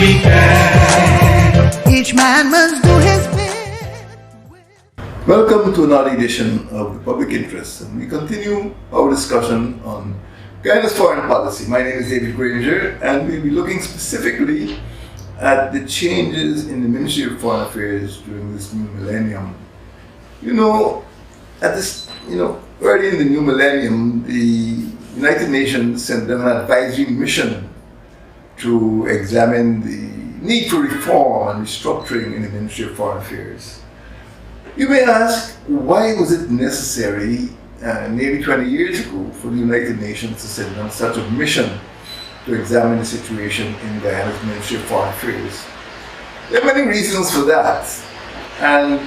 we can. Each man must do his bit. Welcome to another edition of The Public Interest, and we continue our discussion on Guyana's foreign policy. My name is David Granger, and we'll be looking specifically at the changes in the Ministry of Foreign Affairs during this new millennium. Early in the new millennium, the United Nations sent them an advisory mission to examine the need for reform and restructuring in the Ministry of Foreign Affairs. You may ask, why was it necessary nearly 20 years ago for the United Nations to send on such a mission to examine the situation in Guyana's Ministry of Foreign Affairs? There are many reasons for that, and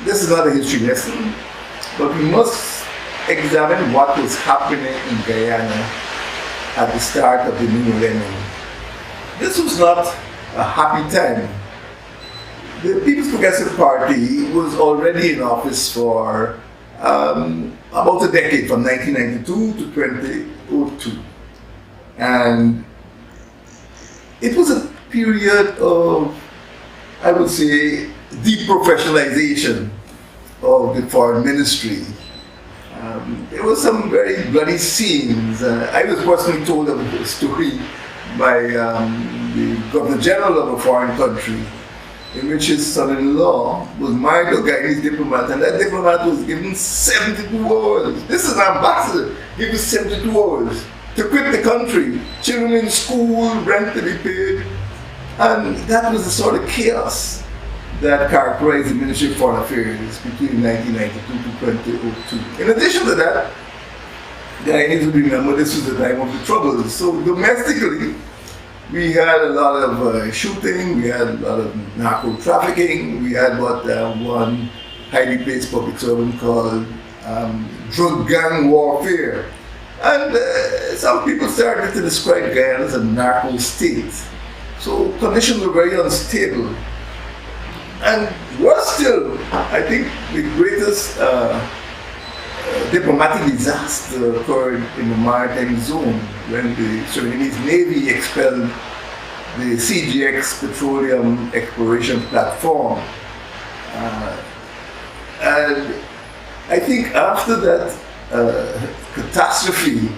this is not a history lesson, but we must examine what was happening in Guyana at the start of the new millennium. This was not a happy time. The People's Progressive Party was already in office for about a decade, from 1992 to 2002. And it was a period of, I would say, deprofessionalization of the foreign ministry. There were some very bloody scenes. I was personally told of a story by the Governor General of a foreign country, in which his son-in-law was married to a Guyanese diplomat, and that diplomat was given 72 hours. This is an ambassador, given 72 hours to quit the country. Children in school, rent to be paid. And that was the sort of chaos that characterized the Ministry of Foreign Affairs between 1992 to 2002. In addition to that, Guyanese would remember this was the time of the Troubles. So domestically, we had a lot of shooting, we had a lot of narco trafficking, we had what one highly placed public servant called drug gang warfare. And some people started to describe Guyana as a narco state. So conditions were very unstable. And worse still, I think the greatest diplomatic disaster occurred in the maritime zone when the Surinamese Navy expelled the CGX petroleum exploration platform. And I think after that catastrophe,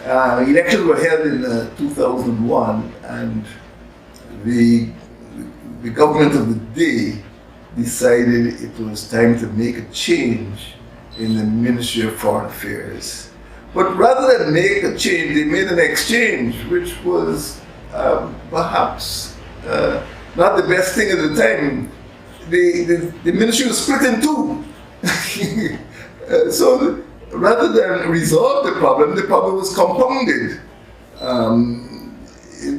elections were held in 2001, and the government of the day decided it was time to make a change in the Ministry of Foreign Affairs. But rather than make a change, they made an exchange, which was perhaps not the best thing at the time. The ministry was split in two. So rather than resolve the problem was compounded.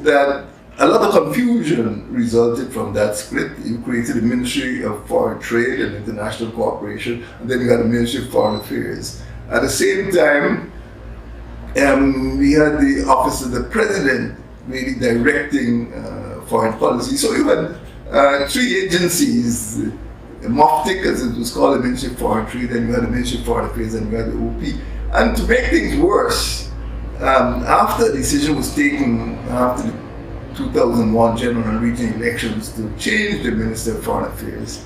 That a lot of confusion resulted from that split. You created the Ministry of Foreign Trade and International Cooperation, and then you had the Ministry of Foreign Affairs. At the same time, we had the Office of the President really directing foreign policy. So you had three agencies, MOFTIC as it was called, the Ministry of Foreign Trade, then you had the Ministry of Foreign Affairs, and you had the OP. And to make things worse, after the decision was taken after the 2001 general and regional elections to change the Minister of Foreign Affairs,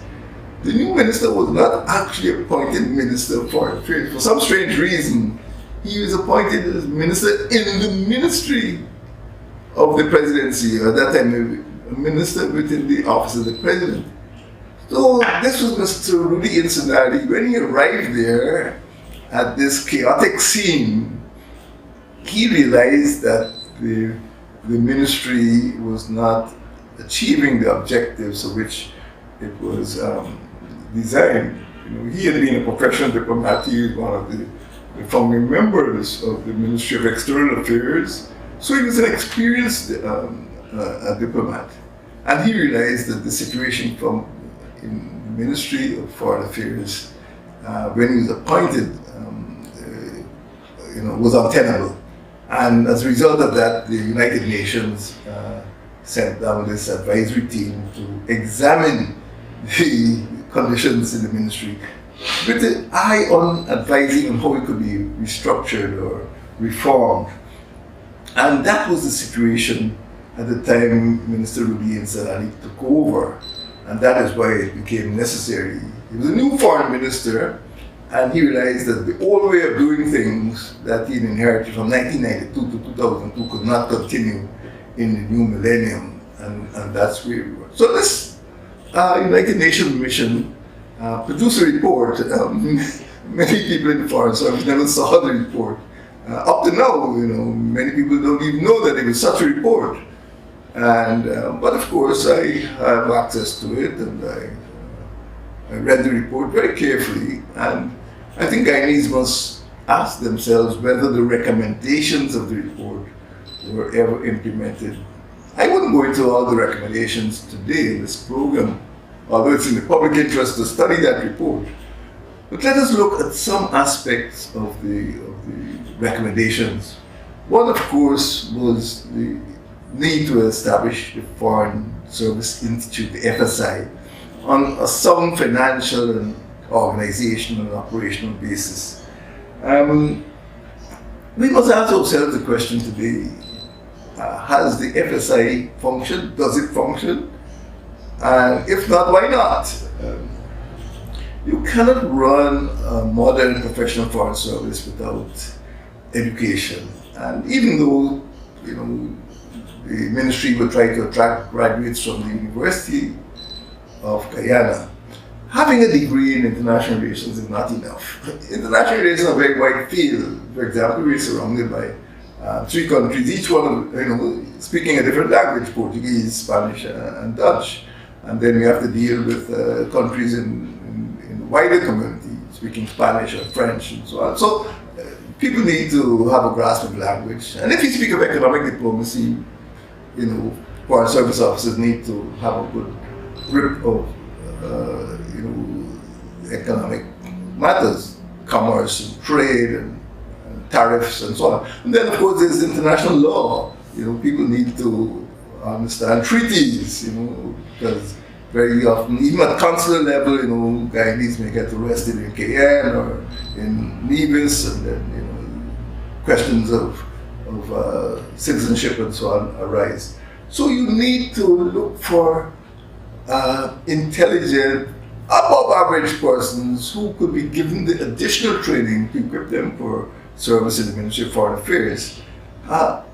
the new minister was not actually appointed Minister of Foreign Affairs. For some strange reason, he was appointed as Minister in the Ministry of the Presidency, or at that time a Minister within the Office of the President. So this was Mr. Rudy Insinari. When he arrived there at this chaotic scene, he realized that the ministry was not achieving the objectives of which it was designed. He had been a professional diplomat. He was one of the founding members of the Ministry of External Affairs. So he was an experienced diplomat. And he realized that the situation in the Ministry of Foreign Affairs, when he was appointed, was untenable. And as a result of that, the United Nations sent down this advisory team to examine the conditions in the ministry with an eye on advising on how it could be restructured or reformed. And that was the situation at the time Minister Rudy Salani took over, and that is why it became necessary. He was a new foreign minister, and he realized that the old way of doing things that he inherited from 1992 to 2002 could not continue in the new millennium, and that's where we were. So this United Nations mission produced a report. Many people in the Foreign Service never saw the report. Up to now, many people don't even know that there was such a report. And but of course, I have access to it, and I read the report very carefully. And I think Guyanese must ask themselves whether the recommendations of the report were ever implemented. I wouldn't go into all the recommendations today in this program, although it's in the public interest to study that report. But let us look at some aspects of the recommendations. One, of course, was the need to establish the Foreign Service Institute, the FSI, on a sound financial and organizational and operational basis. We must ask ourselves the question today, has the FSI functioned? Does it function? And if not, why not? You cannot run a modern professional foreign service without education. And even though, the ministry will try to attract graduates from the University of Guyana, having a degree in international relations is not enough. International relations are a very wide field. For example, we're surrounded by 3 countries, each one speaking a different language: Portuguese, Spanish, and Dutch. And then we have to deal with countries in the wider community speaking Spanish or French and so on. So people need to have a grasp of language. And if you speak of economic diplomacy, foreign service officers need to have a good grip of economic matters, commerce and trade and tariffs and so on. And then of course there's international law. People need to understand treaties, because very often, even at consular level, Guyanese may get arrested in KN or in Nevis, and then, questions of citizenship and so on arise. So you need to look for intelligent, above average persons who could be given the additional training to equip them for service in the Ministry of Foreign Affairs.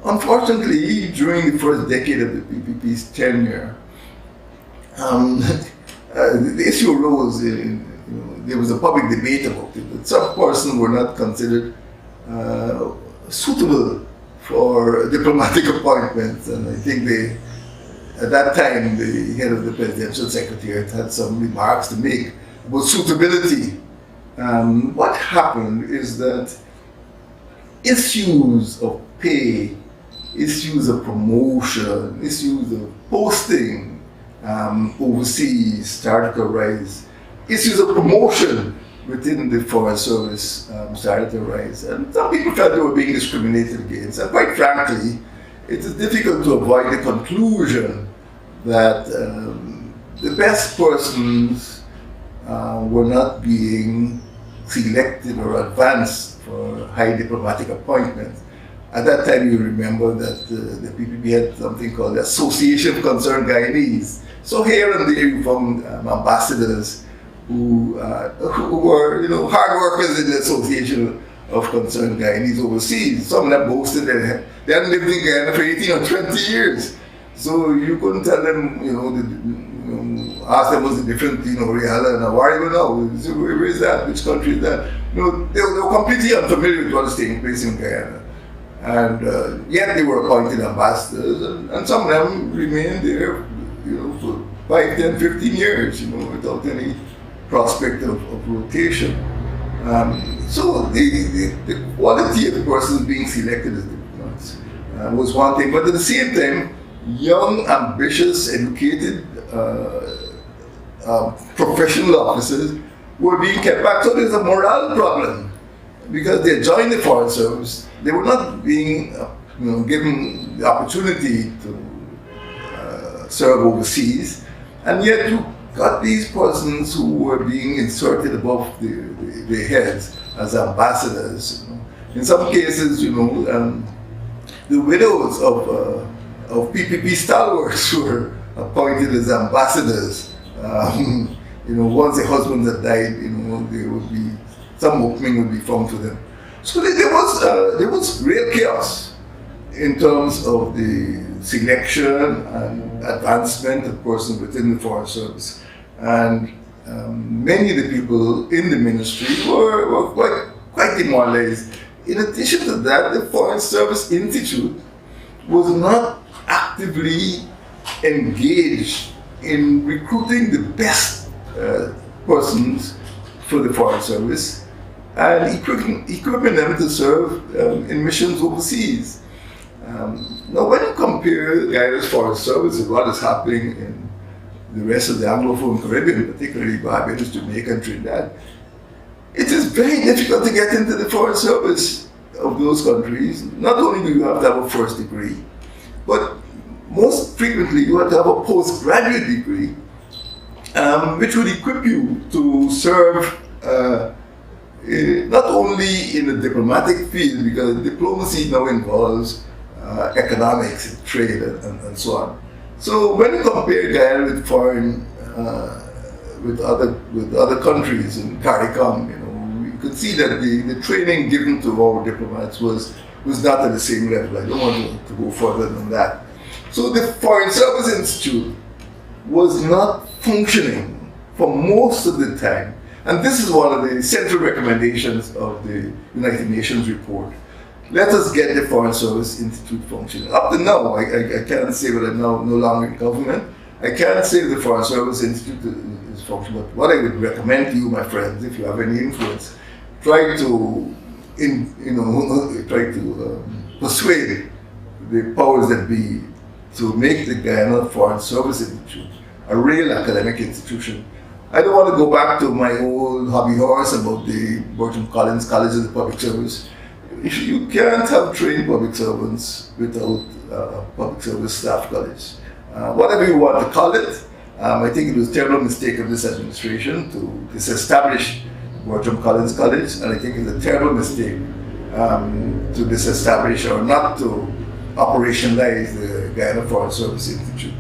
Unfortunately, during the first decade of the PPP's tenure, the issue arose. There was a public debate about it, that some persons were not considered suitable for diplomatic appointments, and I think at that time, the head of the presidential secretariat had some remarks to make about suitability. What happened is that issues of pay, issues of promotion, issues of posting overseas started to arise. Issues of promotion within the Foreign Service started to arise. And some people felt they were being discriminated against. And quite frankly, it is difficult to avoid the conclusion that the best persons were not being selected or advanced for high diplomatic appointments. At that time, you remember that the PPP had something called the Association of Concerned Guyanese. So here and there you found ambassadors who were hard workers in the Association of Concerned Guyanese overseas. Some of them boasted that they hadn't lived in Guyana for 18 or 20 years. So you couldn't tell them, ask them what's the difference between Reala and Awari. No, where is that? Which country is that? They were completely unfamiliar with what was taking place in Guyana. And yet they were appointed ambassadors, and some of them remained there, for 5, 10, 15 years, without any prospect of rotation. So the quality of the persons being selected as diplomats was one thing, but at the same time, young, ambitious, educated professional officers were being kept back. So there's a morale problem, because they joined the Foreign Service. They were not being given the opportunity to serve overseas, and yet you got these persons who were being inserted above their heads as ambassadors. In some cases, the widows of of PPP stalwarts who were appointed as ambassadors. Once their husbands had died, there would be some opening would be found for them. So there was real chaos in terms of the selection and advancement of persons within the Foreign Service. And many of the people in the ministry were quite demoralized. In addition to that, the Foreign Service Institute was not actively engaged in recruiting the best persons for the Foreign Service and equipping them to serve in missions overseas. Now, when you compare Guyana's Foreign Service with what is happening in the rest of the Anglophone Caribbean, particularly Barbados, Jamaica, and Trinidad, it is very difficult to get into the Foreign Service of those countries. Not only do you have to have a first degree, but most frequently you have to have a postgraduate degree, which would equip you to serve not only in the diplomatic field, because diplomacy now involves economics, trade, and so on. So when you compare Guyana with with other countries in CARICOM, you could see that the training given to our diplomats was not at the same level. I don't want to go further than that. So the Foreign Service Institute was not functioning for most of the time. And this is one of the central recommendations of the United Nations report. Let us get the Foreign Service Institute functioning. Up to now, I can't say that I'm no longer in government. I can't say the Foreign Service Institute is functioning. But what I would recommend to you, my friends, if you have any influence, try to persuade the powers that be to make the Guyana Foreign Service Institute a real academic institution. I don't want to go back to my old hobby horse about the Bertram Collins College of the Public Service. You can't have trained public servants without a public service staff college. Whatever you want to call it, I think it was a terrible mistake of this administration to disestablish Bertram Collins College, and I think it's a terrible mistake to disestablish or not to operationalize the Guyana Foreign Service Institute.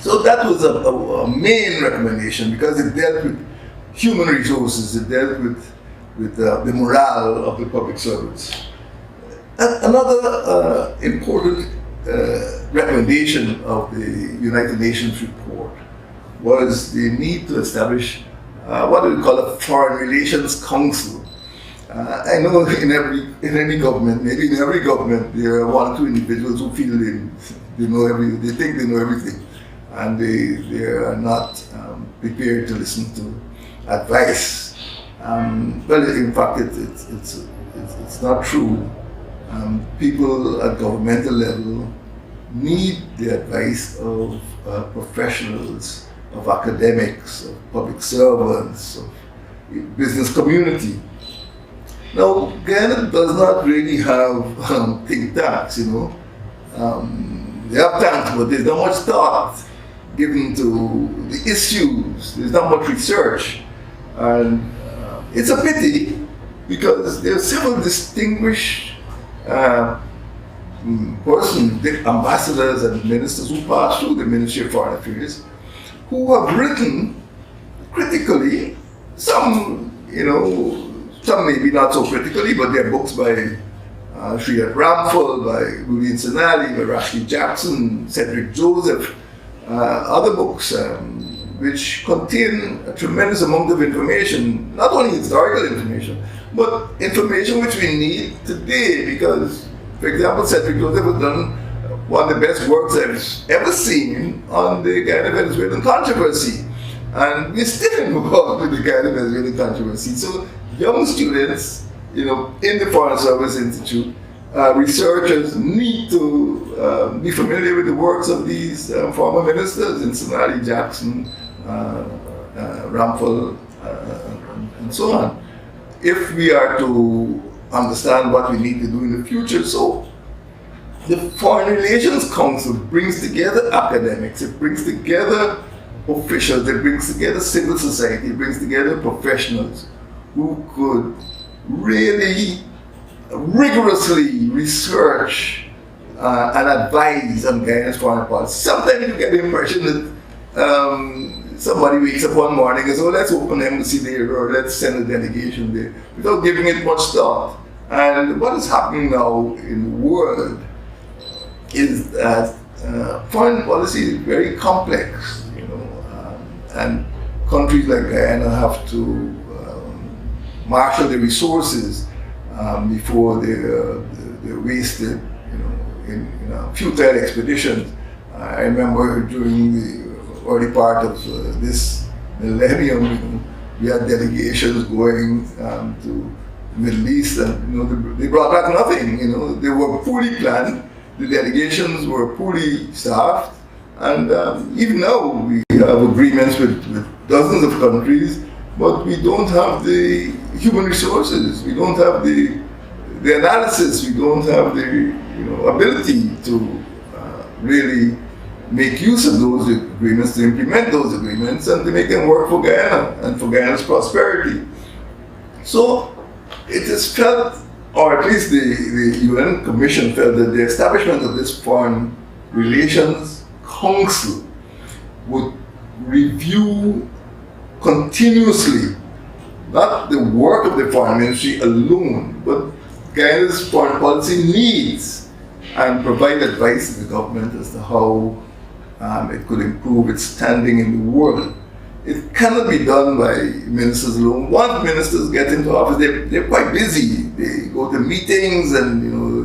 So that was a main recommendation, because it dealt with human resources, it dealt with the morale of the public servants. Another important recommendation of the United Nations report was the need to establish what we call a Foreign Relations Council. I know in any government, maybe in every government, there are one or two individuals who feel they think they know everything, and they are not prepared to listen to advice. Well, in fact, it's not true. People at governmental level need the advice of professionals, of academics, of public servants, of business community. Now, Guyana does not really have think tanks, They have tanks, but there's not much thought given to the issues. There's not much research. And it's a pity, because there are several distinguished persons, ambassadors and ministers who passed through the Ministry of Foreign Affairs, who have written critically, some maybe not so critically, but there are books by Sriyat Ramphal, by William Sinali, by Rashid Jackson, Cedric Joseph, other books which contain a tremendous amount of information, not only historical information, but information which we need today, because, for example, Cedric Joseph has done one of the best works I've ever seen on the Guyana-Venezuelan controversy. And we're still involved with the Guyana-Venezuelan controversy. So young students, in the Foreign Service Institute, researchers need to be familiar with the works of these former ministers, Sinali, Jackson, Ramphal, and so on, if we are to understand what we need to do in the future. So the Foreign Relations Council brings together academics, it brings together officials, it brings together civil society, it brings together professionals who could really rigorously research and advise on Guyana's foreign policy. Sometimes you get the impression that somebody wakes up one morning and says, oh, let's open the embassy there or let's send a delegation there, without giving it much thought. And what is happening now in the world is that foreign policy is very complex, and countries like Guyana have to marshal their resources before they're wasted, in futile expeditions. I remember during the early part of this millennium, we had delegations going to the Middle East, and they brought back nothing. They were poorly planned. The delegations were poorly staffed, and even now we have agreements with dozens of countries, but we don't have the human resources. We don't have the analysis. We don't have the ability to really make use of those agreements, to implement those agreements, and to make them work for Guyana and for Guyana's prosperity. So it is felt, or at least the UN Commission felt, that the establishment of this Foreign Relations Council would review continuously not the work of the foreign ministry alone, but Guyana's foreign policy needs, and provide advice to the government as to how it could improve its standing in the world. It cannot be done by ministers alone. Once ministers get into office, they're quite busy. They go to meetings and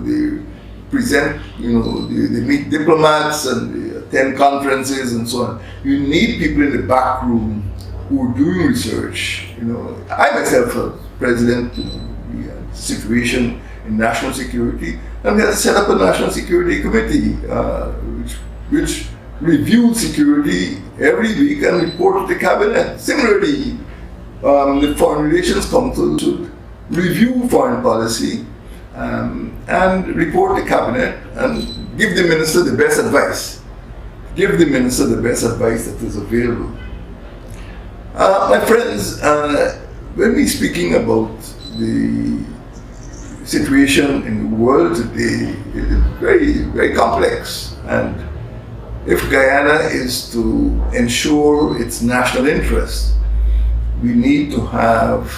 they present, they meet diplomats and they attend conferences and so on. You need people in the back room who are doing research. I myself was president, we had a situation in national security, and we had to set up a national security committee which reviewed security every week and report to the cabinet. Similarly, the Foreign Relations Council should review foreign policy and report to cabinet and give the minister the best advice. Give the minister the best advice that is available. My friends, when we're speaking about the situation in the world today, it is very, very complex. And if Guyana is to ensure its national interest, we need to have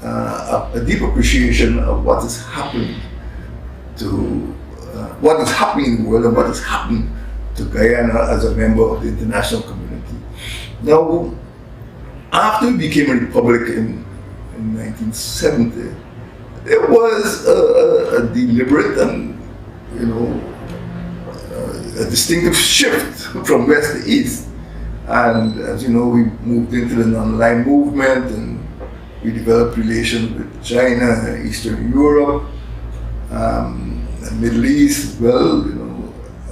a deep appreciation of what is happening what is happening in the world and what has happened to Guyana as a member of the international community. Now, after we became a republic in 1970, there was a deliberate and a distinctive shift from west to east. And as you know, we moved into the non-aligned movement and we developed relations with China, Eastern Europe, and Middle East as well.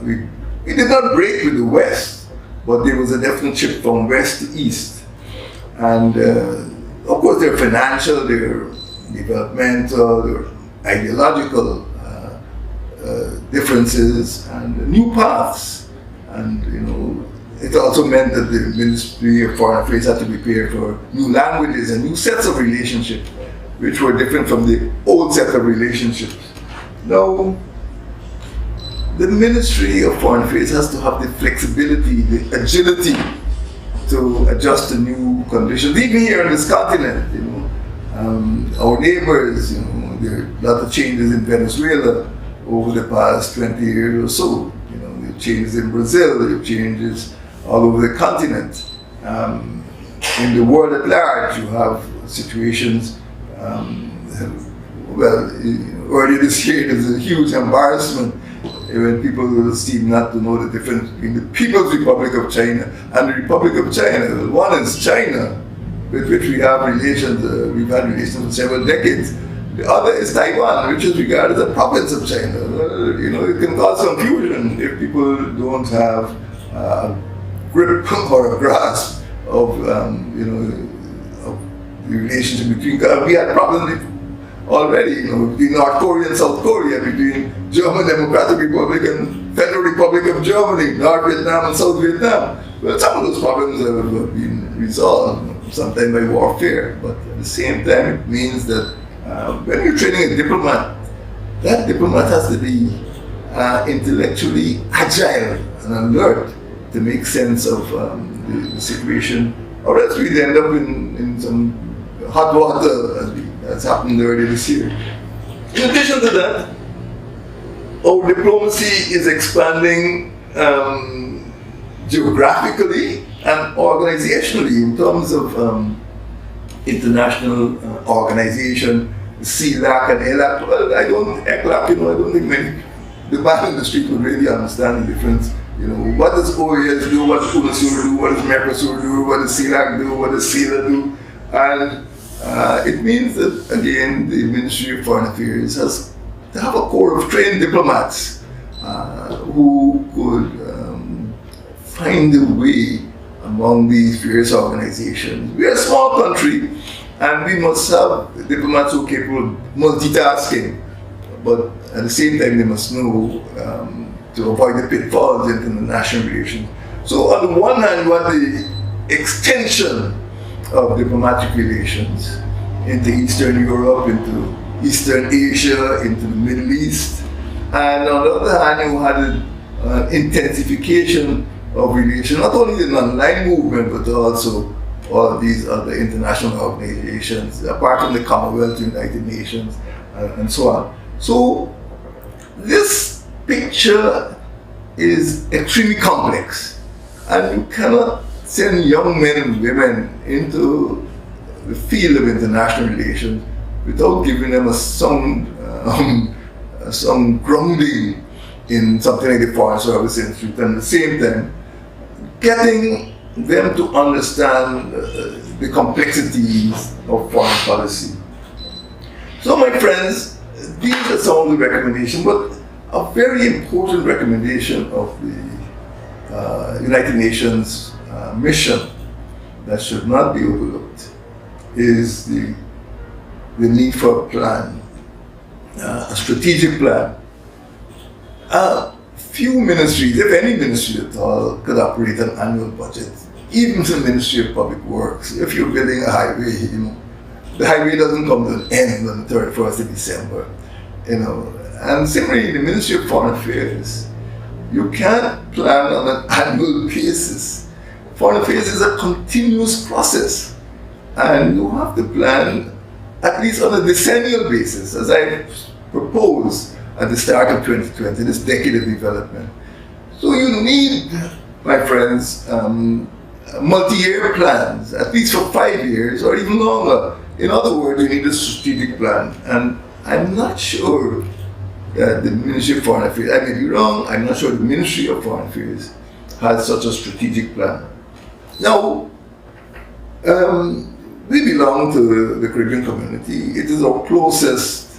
We did not break with the West, but there was a definite shift from west to east. And of course, there are financial, there are developmental, there are ideological differences and new paths. And it also meant that the Ministry of Foreign Affairs had to prepare for new languages and new sets of relationships, which were different from the old set of relationships. Now, the Ministry of Foreign Affairs has to have the flexibility, the agility to adjust to new conditions. Even here on this continent, our neighbors, there are a lot of changes in Venezuela over the past 20 years or so. There are changes in Brazil, there are changes all over the continent. In the world at large, you have situations, earlier this year there's a huge embarrassment when people seem not to know the difference between the People's Republic of China and the Republic of China. One is China, with which we have relations, we've had relations for several decades. The other is Taiwan, which is regarded as a province of China. It can cause confusion if people don't have a grip or a grasp of, of the relationship between. We had problems already, between North Korea and South Korea, between German Democratic Republic and Federal Republic of Germany, North Vietnam and South Vietnam. Well, some of those problems have been resolved, sometimes by warfare, but at the same time it means that when you're training a diplomat, that diplomat has to be intellectually agile and alert to make sense of the situation, or else we'd end up in some hot water, as happened earlier this year. In addition to that, our diplomacy is expanding geographically and organizationally in terms of international organization, CELAC and ELAC. Well, I don't think many, the man in the street would really understand the difference. What does OAS do, what does UNASUR do, what does MERCOSUR do, what does CELAC do, what does CELA do? And it means that, again, the Ministry of Foreign Affairs has to have a corps of trained diplomats who could find a way among these various organizations. We are a small country, and we must have diplomats who are capable of multitasking, but at the same time they must know to avoid the pitfalls in international relations. So on the one hand, you have the extension of diplomatic relations into Eastern Europe, into Eastern Asia, into the Middle East, and on the other hand, you had an intensification of relations, not only the non-aligned movement, but also all of these other international organizations, apart from the Commonwealth, United Nations, and so on. So this picture is extremely complex, and you cannot send young men and women into the field of international relations without giving them a sound grounding in something like the Foreign Service Institute, and at the same time getting them to understand the complexities of foreign policy. So my friends, these are some of the recommendations, but a very important recommendation of the United Nations mission that should not be overlooked is the need for a plan, a strategic plan. Few ministries, if any ministry at all, could operate an annual budget. Even the Ministry of Public Works, if you're building a highway, the highway doesn't come to an end on the 31st of December. And similarly, the Ministry of Foreign Affairs, you can't plan on an annual basis. Foreign affairs is a continuous process, and you have to plan at least on a decennial basis, as I proposed at the start of 2020, this decade of development. So you need, my friends, multi-year plans, at least for 5 years or even longer. In other words, you need a strategic plan. And I'm not sure that the Ministry of Foreign Affairs, I may be wrong, I'm not sure the Ministry of Foreign Affairs has such a strategic plan. Now, we belong to the Caribbean community. It is our closest,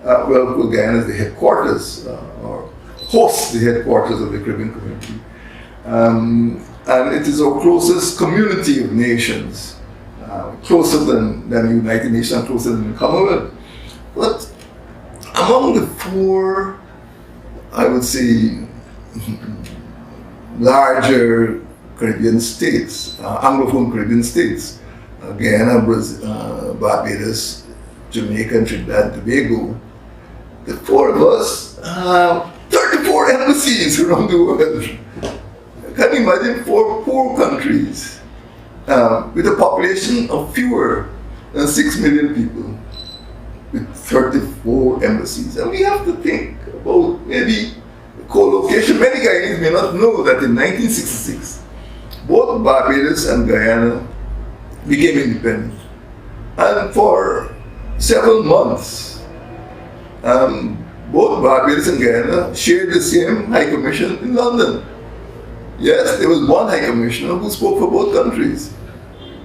Guyana is the headquarters, or hosts the headquarters of the Caribbean community. And it is our closest community of nations, closer than the United Nations, closer than the Commonwealth. But among the four, I would say, larger Caribbean states, Anglophone Caribbean states, Guyana, Barbados, Jamaica, and Trinidad and Tobago, the four of us have 34 embassies around the world. Can you imagine 4 poor countries with a population of fewer than 6 million people with 34 embassies? And we have to think about maybe co-location. Many Guyanese may not know that in 1966, both Barbados and Guyana became independent. And for several months, both Barbados and Guyana shared the same High Commission in London. Yes, there was one High Commissioner who spoke for both countries.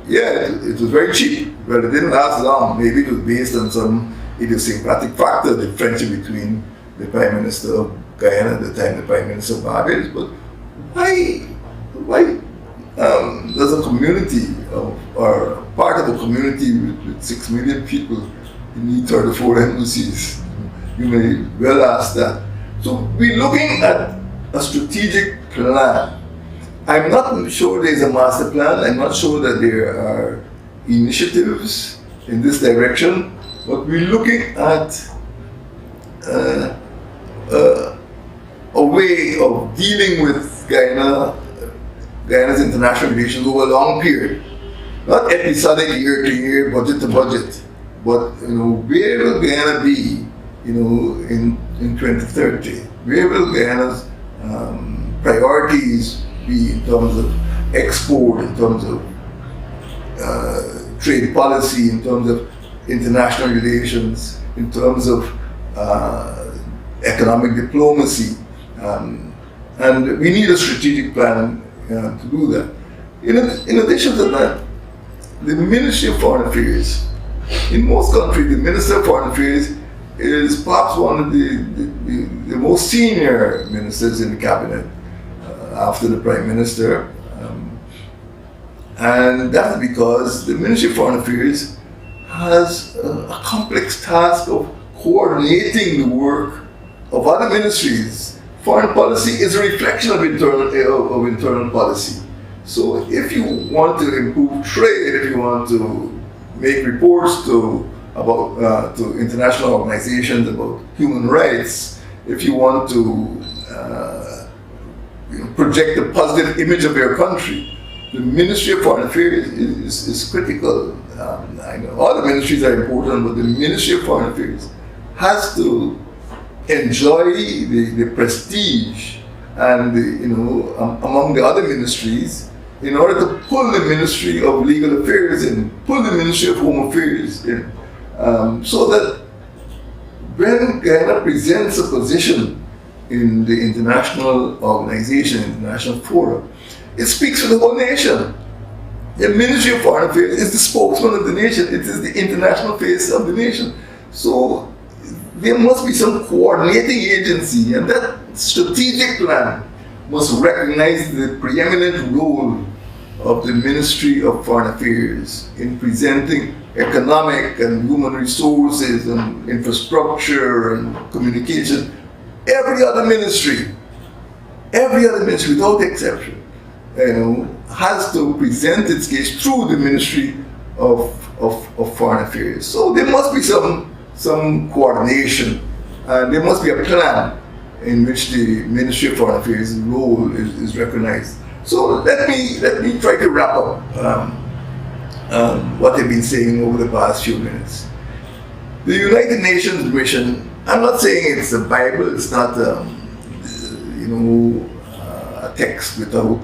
Yeah, it was very cheap, but it didn't last long. Maybe it was based on some idiosyncratic factor, the friendship between the Prime Minister of Guyana at the time, the Prime Minister of Barbados. But why does a community or part of a community with 6 million people need 34 embassies? You may well ask that. So we're looking at a strategic plan. I'm not sure there's a master plan. I'm not sure that there are initiatives in this direction, but we're looking at way of dealing with Guyana's international relations over a long period. Not episodic year to year, budget to budget, but where will Guyana be, in 2030? Where will Guyana's priorities be in terms of export, in terms of trade policy, in terms of international relations, in terms of economic diplomacy, and we need a strategic plan to do that. In addition to that, the Ministry of Foreign Affairs, in most countries, the Minister of Foreign Affairs is perhaps one of the most senior ministers in the cabinet after the Prime Minister. And that's because the Ministry of Foreign Affairs has a complex task of coordinating the work of other ministries. Foreign policy is a reflection of internal policy. So if you want to improve trade, if you want to make reports to international organizations about human rights, if you want to project a positive image of your country, the Ministry of Foreign Affairs is critical. I know all the ministries are important, but the Ministry of Foreign Affairs has to enjoy the prestige and among the other ministries in order to pull the Ministry of Legal Affairs in, pull the Ministry of Home Affairs in, so that when Guyana presents a position in the international organization, international forum, it speaks for the whole nation. The Ministry of Foreign Affairs is the spokesman of the nation. It is the international face of the nation. So there must be some coordinating agency, and that strategic plan must recognize the preeminent role of the Ministry of Foreign Affairs in presenting economic and human resources and infrastructure and communication. Every other ministry without exception, has to present its case through the Ministry of Foreign Affairs. So there must be some coordination, and there must be a plan in which the Ministry of Foreign Affairs' role is recognized. So let me try to wrap up what I've been saying over the past few minutes. The United Nations mission, I'm not saying it's a Bible, it's not a text without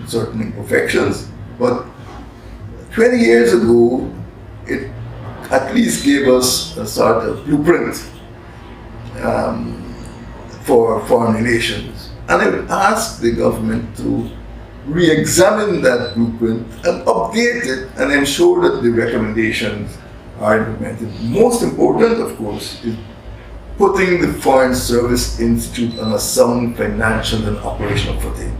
certain imperfections, but 20 years ago, it at least gave us a sort of blueprint for foreign relations. And I would ask the government to re-examine that blueprint and update it and ensure that the recommendations are implemented. Most important, of course, is putting the Foreign Service Institute on a sound financial and operational footing.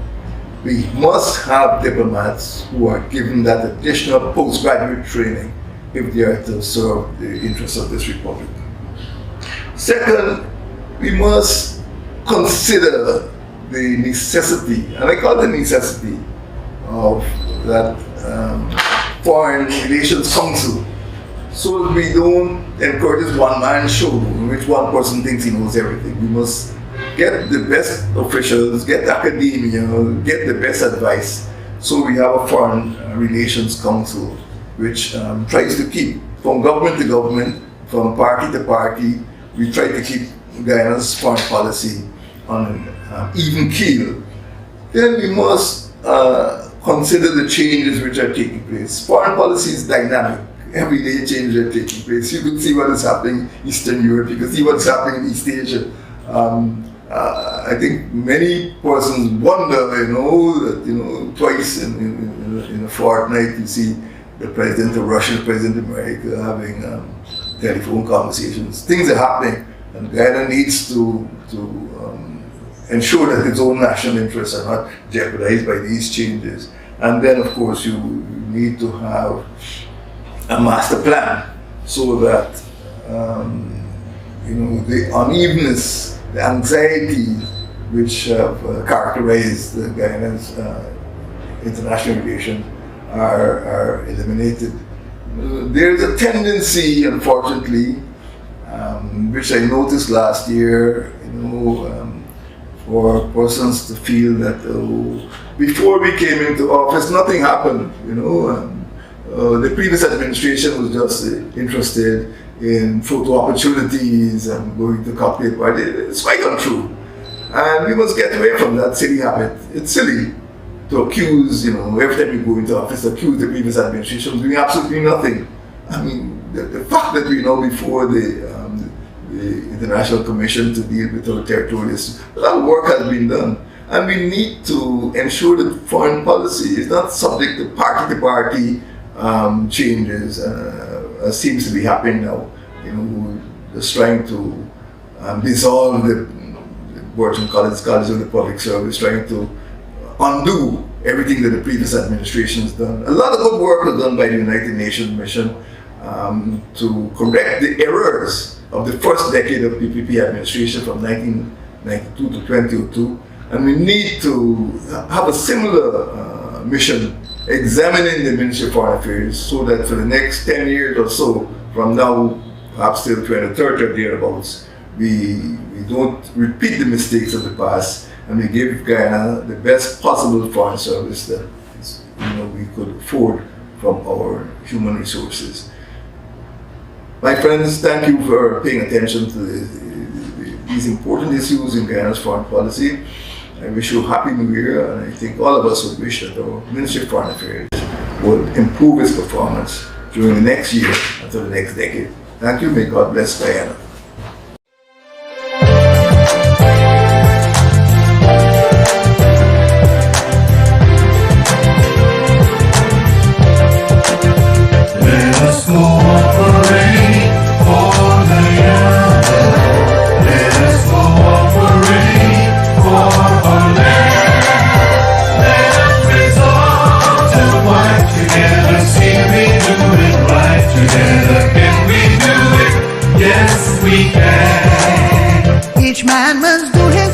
We must have diplomats who are given that additional postgraduate training if they are to serve the interests of this republic. Second, we must consider the necessity, and I call it the necessity, of that Foreign Relations Council, so that we don't encourage this one-man show in which one person thinks he knows everything. We must get the best officials, get academia, get the best advice. So we have a Foreign Relations Council which tries to keep, from government to government, from party to party, we try to keep Guyana's foreign policy on an even keel. Then we must consider the changes which are taking place. Foreign policy is dynamic. Every day changes are taking place. You can see what is happening in Eastern Europe, you can see what's happening in East Asia. I think many persons wonder, that twice in a fortnight you see the President of Russia, the President of America having telephone conversations. Things are happening, and Guyana needs to ensure that its own national interests are not jeopardized by these changes. And then, of course, you need to have a master plan so that the unevenness, the anxiety which have characterized Guyana's international relations are eliminated. There is a tendency, unfortunately, which I noticed last year, or persons to feel that before we came into office, nothing happened. The previous administration was just interested in photo opportunities and going to cocktail parties. It's quite untrue. And we must get away from that silly habit. It's silly to accuse, every time you go into office, accuse the previous administration of doing absolutely nothing. I mean, the fact that we know before the International Commission to deal with our territorials, a lot of work has been done. And we need to ensure that foreign policy is not subject to party changes, as seems to be happening now. Just trying to dissolve the Virgin College of the Public Service, trying to undo everything that the previous administration has done. A lot of good work was done by the United Nations mission to correct the errors of the first decade of PPP administration from 1992 to 2002. And we need to have a similar mission examining the Ministry of Foreign Affairs so that for the next 10 years or so, from now, perhaps till 2030 or thereabouts, we don't repeat the mistakes of the past and we give Guyana the best possible foreign service that we could afford from our human resources. My friends, thank you for paying attention to these important issues in Guyana's foreign policy. I wish you a happy new year, and I think all of us would wish that our Ministry of Foreign Affairs would improve its performance during the next year until the next decade. Thank you. May God bless Guyana. Let us cooperate for the young. Let us cooperate for our land. Let us resolve to work together. See we do it right together. Can we do it? Yes, we can. Each man must do his